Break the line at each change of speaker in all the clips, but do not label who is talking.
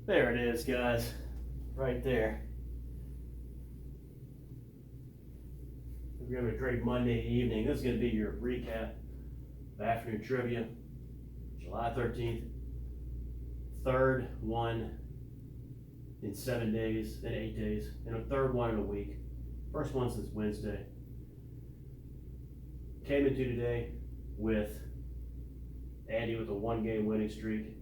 There it is, guys. Right there. We're having a great Monday evening. This is going to be your recap of afternoon trivia, July 13th. Third one in 7 days, in 8 days, and a third one in a week. First one since Wednesday. Came into today with Andy with a 1-game winning streak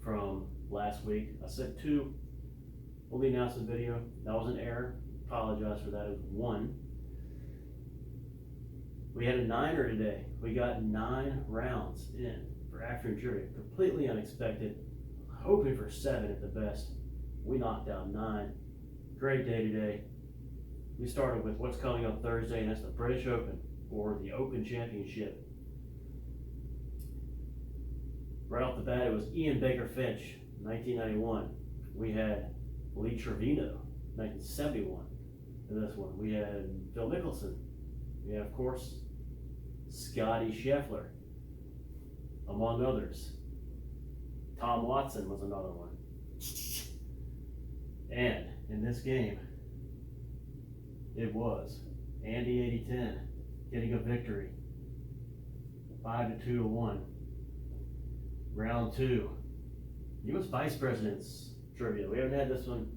from last week. I said 2 on the announcement video. That was an error. Apologize for that. It was 1. We had a 9er today. We got 9 rounds in for afternoon trivia. Completely unexpected. Hoping for 7 at the best. We knocked out 9. Great day today. We started with what's coming up Thursday, and that's the British Open, or the Open Championship. Right off the bat, it was Ian Baker Finch, 1991. We had Lee Trevino, 1971. In this one, we had Phil Mickelson. We had, of course, Scotty Scheffler, among others. Tom Watson was another one. And in this game, it was Andy 80-10 getting a victory, 5-2-1. Round 2, U.S. Vice President's trivia. We haven't had this one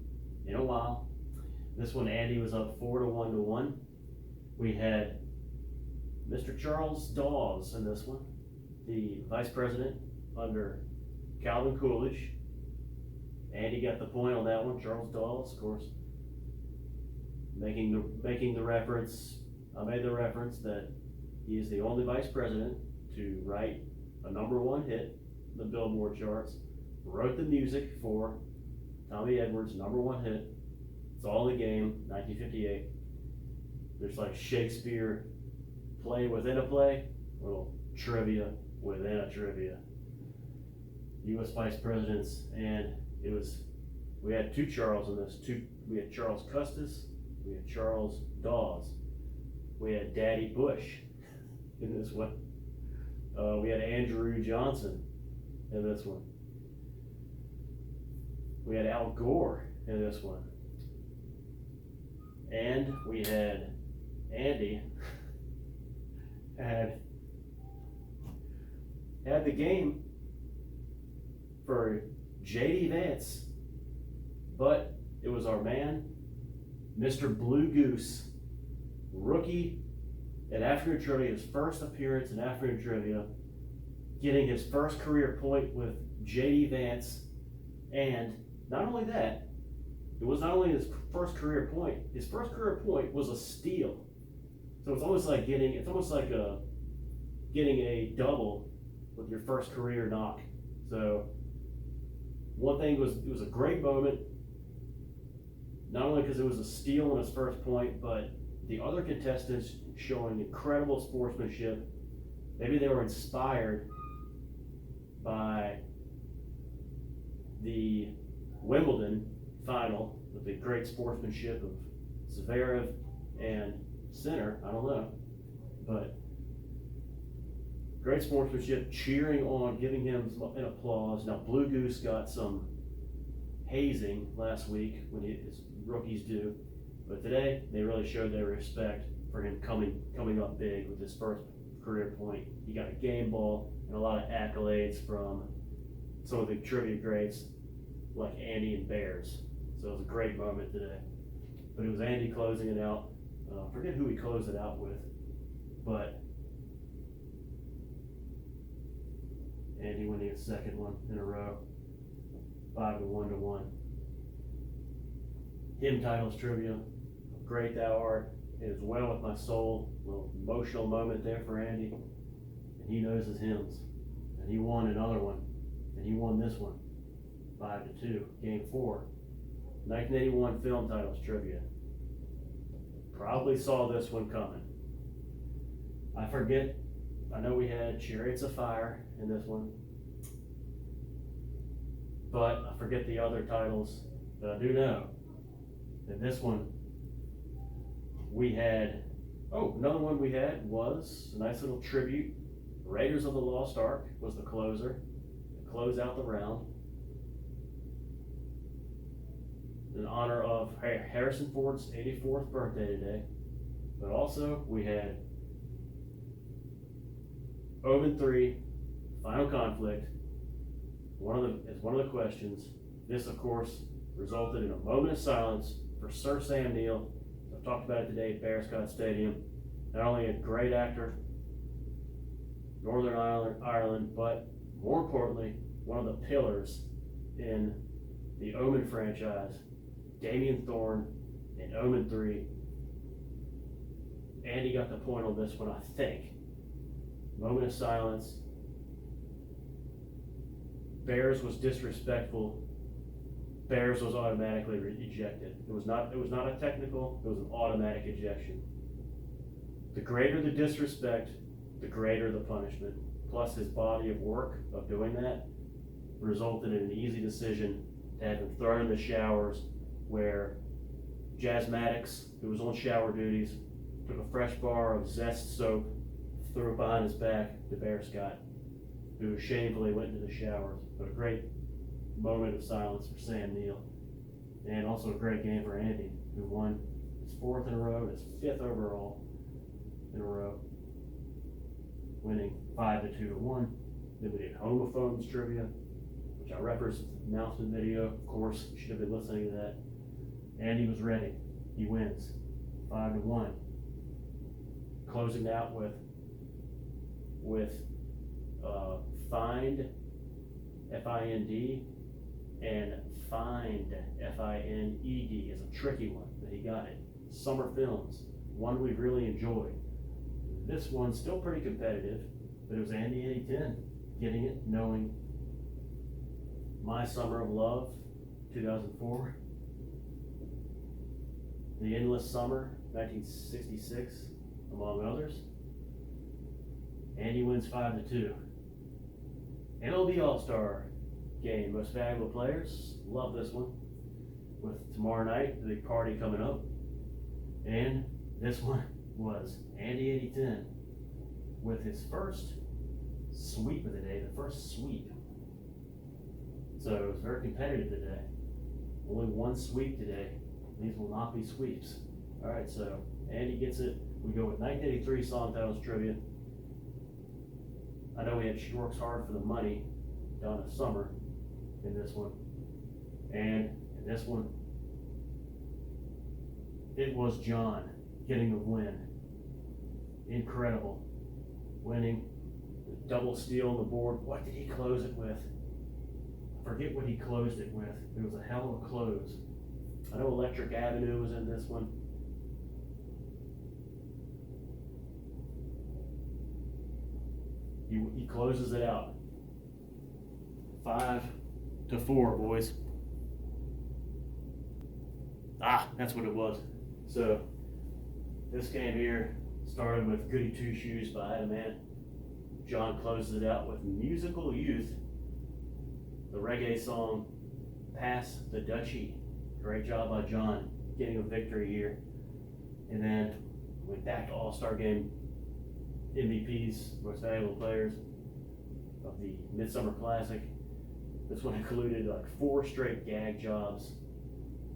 in a while. This one, Andy was up 4-1-1. We had Mr. Charles Dawes in this one, the Vice President under Calvin Coolidge. Andy got the point on that one. Charles Dawes, of course, making the reference. I made the reference that he is the only Vice President to write a #1 hit in the Billboard charts. Wrote the music for Tommy Edwards' #1 hit. It's All in the Game, 1958. There's like Shakespeare play within a play, little trivia within a trivia. U.S. Vice Presidents, and we had 2 Charles in this. We had Charles Custis, we had Charles Dawes, we had Daddy Bush in this one. We had Andrew Johnson in this one. We had Al Gore in this one. And we had Andy had the game for J.D. Vance, but it was our man, Mr. Blue Goose, rookie at afternoon trivia, his first appearance in afternoon trivia, getting his first career point with J.D. Vance, and not only that, it was not only his first career point was a steal. So it's almost like getting a double with your first career knock. So one thing was, it was a great moment, not only because it was a steal on his first point, but the other contestants showing incredible sportsmanship. Maybe they were inspired by the Wimbledon final with the great sportsmanship of Zverev and Sinner. I don't know, but great sportsmanship, cheering on, giving him an applause. Now, Blue Goose got some hazing last week, as rookies do, but today they really showed their respect for him coming up big with his first career point. He got a game ball and a lot of accolades from some of the trivia greats like Andy and Bears. So it was a great moment today. But it was Andy closing it out. I forget who he closed it out with, but Andy winning his second one in a row, 5-1-1. Hymn titles trivia, great thou art. It is well with my soul. A little emotional moment there for Andy, and he knows his hymns. And he won another one, and he won this one, 5-2, game 4. 1981 film titles trivia. Probably saw this one coming. I know we had Chariots of Fire in this one, but I forget the other titles, but I do know that this one we had, another one we had was a nice little tribute. Raiders of the Lost Ark was the closer to close out the round. in honor of Harrison Ford's 84th birthday today. But also, we had Omen 3, Final Conflict. One of the questions. This, of course, resulted in a moment of silence for Sir Sam Neill. I've talked about it today at Bearscott Stadium. Not only a great actor, Northern Ireland, but more importantly, one of the pillars in the Omen franchise, Damien Thorne in Omen 3. Andy got the point on this one, I think. Moment of silence. Bears was disrespectful. Bears was automatically ejected. It was not a technical, it was an automatic ejection. The greater the disrespect, the greater the punishment. Plus his body of work of doing that resulted in an easy decision to have him thrown in the showers, where Jazz Maddox, who was on shower duties, took a fresh bar of Zest soap, threw it behind his back to Bearscott, who shamefully went into the showers. But a great moment of silence for Sam Neill. And also a great game for Andy, who won his 4th in a row, his 5th overall in a row, winning 5-2-1. Then we did Homophones trivia, which I referenced in the announcement video. Of course, you should have been listening to that. Andy was ready. He wins 5-1. Closing out with Find, F-I-N-D, and Find, F-I-N-E-D is a tricky one, but he got it. Summer Films, one we really enjoyed. This one's still pretty competitive, but it was Andy 8010 getting it, knowing My Summer of Love, 2004, The Endless Summer, 1966, among others. Andy wins 5-2. MLB All-Star Game, Most Valuable Players. Love this one. With tomorrow night, the big party coming up. And this one was Andy 8010 with his first sweep of the day, the first sweep. So it was very competitive today. Only one sweep today. These will not be sweeps. All right, so Andy gets it. We go with 1983 song titles trivia. I know we had She Works Hard for the Money, Donna Summer, in this one. And in this one, it was John getting the win. Incredible. Winning. The double steal on the board. What did he close it with? I forget what he closed it with. It was a hell of a close. I know Electric Avenue was in this one. He closes it out. 5-4, boys. That's what it was. So this game here started with Goody Two Shoes by Adam Ant. John closes it out with Musical Youth, the reggae song Pass the Dutchie. Great job by John getting a victory here. And then went back to All-Star Game MVPs, most valuable players of the Midsummer Classic. This one included like 4 straight gag jobs.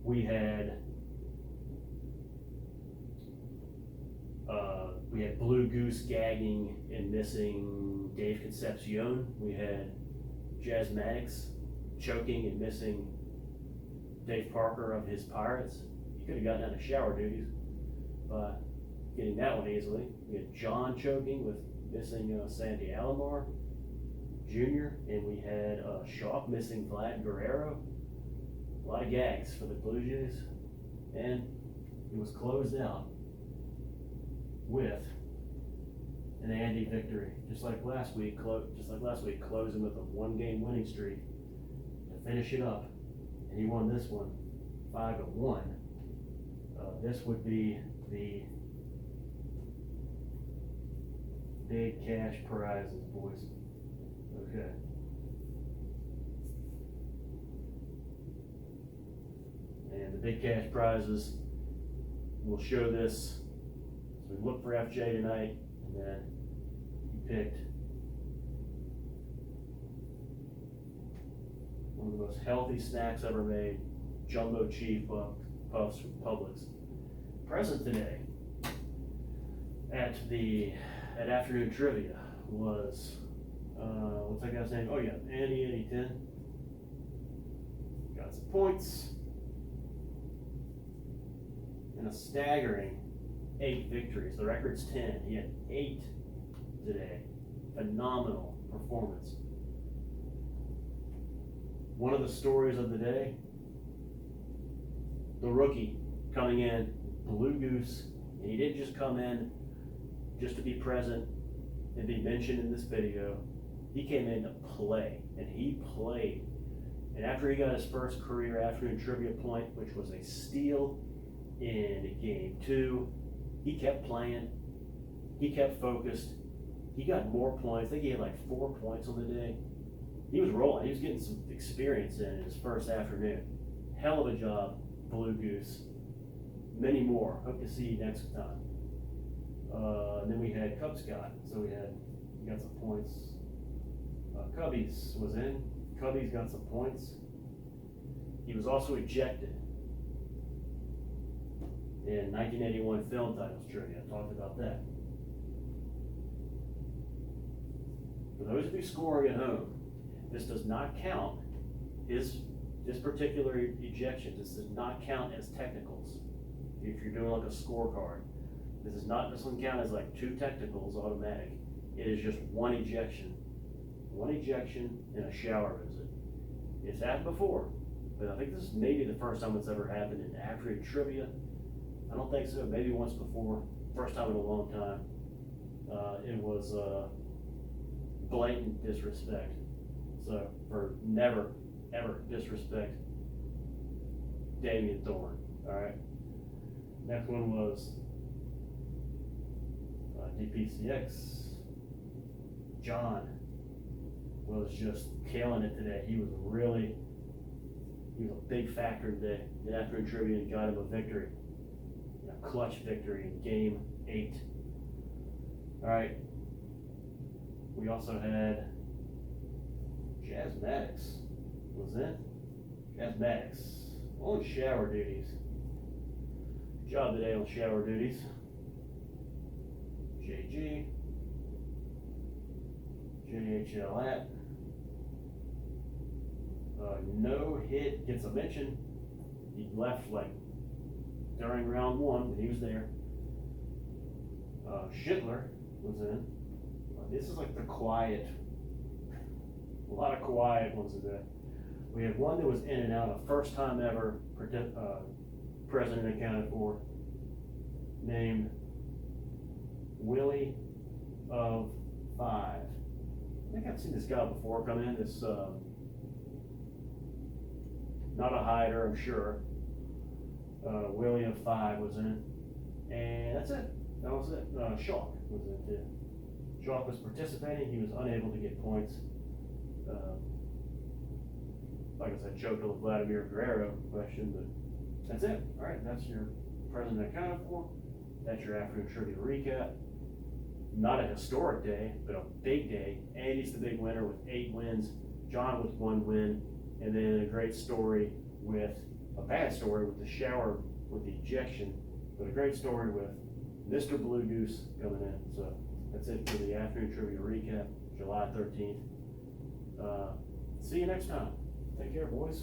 We had Blue Goose gagging and missing Dave Concepcion. We had Jazz Maddox choking and missing Dave Parker of his Pirates. He could have gotten out of shower duties by getting that one easily. We had John choking with missing Sandy Alomar Jr. And we had Schaub missing Vlad Guerrero. A lot of gags for the Blue Jays. And it was closed out with an Andy victory. Just like last week, closing with a 1-game winning streak to finish it up. And he won this one 5-1. This would be the big cash prizes, boys. Okay. And the big cash prizes, we'll show this. So we looked for FJ tonight, and then he picked one of the most healthy snacks ever made. Jumbo Chief Puffs Publix. Present today at afternoon trivia was, what's that guy's name? Oh yeah, Andy 10. Got some points. And a staggering 8 victories. The record's 10. He had 8 today. Phenomenal performance. One of the stories of the day, the rookie coming in, Blue Goose, and he didn't just come in just to be present and be mentioned in this video. He came in to play, and he played. And after he got his first career afternoon trivia point, which was a steal in game 2, he kept playing, he kept focused, he got more points. I think he had like 4 points on the day. He was rolling, he was getting some experience in his first afternoon. Hell of a job, Blue Goose. Many more, hope to see you next time. And then we had Cub Scott, so we got some points. Cubbies was in, Cubbies got some points. He was also ejected in 1981 film titles trivia. I talked about that. For those of you scoring at home, this does not count. This particular ejection, this does not count as technicals. If you're doing like a scorecard, this doesn't count as like 2 technicals automatic. It is just 1 ejection. 1 ejection and a shower visit. It's happened before, but I think this is maybe the first time it's ever happened in afternoon trivia. I don't think so, maybe once before, first time in a long time. It was blatant disrespect. So, for never, ever disrespect Damian Thorne, alright? Next one was DPCX. John was just killing it today. He was a big factor today in afternoon trivia and got him a victory. A clutch victory in game 8. Alright. We also had Jazz Maddox was in. Jazz Maddox on shower duties. Good job today on shower duties. JG. JHL at. No hit gets a mention. He left like during round 1, but he was there. Schindler was in. This is like the quiet, a lot of quiet ones today. We had one that was in and out, a first time ever president accounted for, named Willie of 5. I think I've seen this guy before come in. This not a hider, I'm sure. Willie of 5 was in, and that's it. That was it. Schalk was in too. Schalk was participating. He was unable to get points. Like I said, choked on the Vladimir Guerrero question, but that's it. All right, that's your president accounted for. That's your afternoon trivia recap. Not a historic day, but a big day. Andy's the big winner with 8 wins. John with 1 win, and then a great story with a bad story with the shower, with the ejection, but a great story with Mr. Blue Goose coming in. So that's it for the afternoon trivia recap, July 13th. See you next time. Take care, boys.